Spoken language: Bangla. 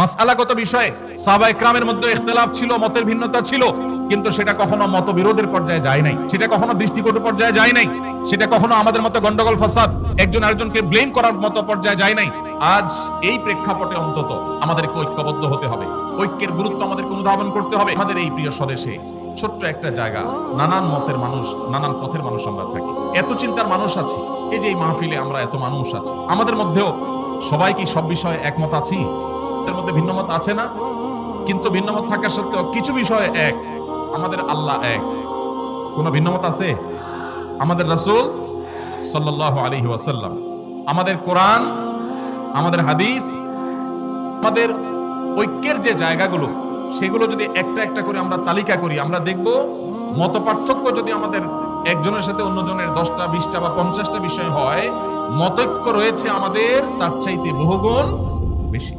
মাসআলাগত বিষয়ে সাহাবায়ে কেরামের মধ্যে ইখতিলাফ ছিল, মতের ভিন্নতা ছিল, কিন্তু সেটা কখনো মতবিরোধের পর্যায়ে যায় নাই, সেটা কখনো দৃষ্টিকটু পর্যায়ে যায় নাই, সেটা কখনো আমাদের মতো গন্ডগোল ফাসাদ একজন আরেকজনকে ব্লেম করার মতো পর্যায়ে যায় নাই। আজ এই প্রেক্ষাপটে অন্তত আমাদেরকে ঐক্যবদ্ধ হতে হবে, ঐক্যের গুরুত্ব আমাদেরকে অনুধাবন করতে হবে। আমাদের এই প্রিয় স্বদেশে ছোট্ট একটা জায়গা, নানান মতের মানুষ, নানান পথের মানুষ আমরা থাকি, এত চিন্তার মানুষ আছি। এই যে এই মাহফিলে আমরা এত মানুষ আছি, আমাদের মধ্যেও সবাই কি সব বিষয়ে একমত আছি? এর মধ্যে ভিন্নমত আছে না? কিন্তু ভিন্নমত থাকা সত্ত্বেও কিছু বিষয়ে এক, আমাদের আল্লাহ এক। কোন ভিন্নমত আছে? আমাদের রাসূল সাল্লাল্লাহু আলাইহি ওয়াসাল্লাম, আমাদের কোরআন, আমাদের হাদিস, আমাদের ঐক্যের যে জায়গাগুলো, সেগুলো যদি একটা একটা করে আমরা তালিকা করি, আমরা দেখব মত পার্থক্য যদি আমাদের একজনের সাথে অন্যজনের 10টা 20টা বা 50টা বিষয় হয়, মতৈক্য রয়েছে আমাদের তার চাইতে বহুগুণ বেশি।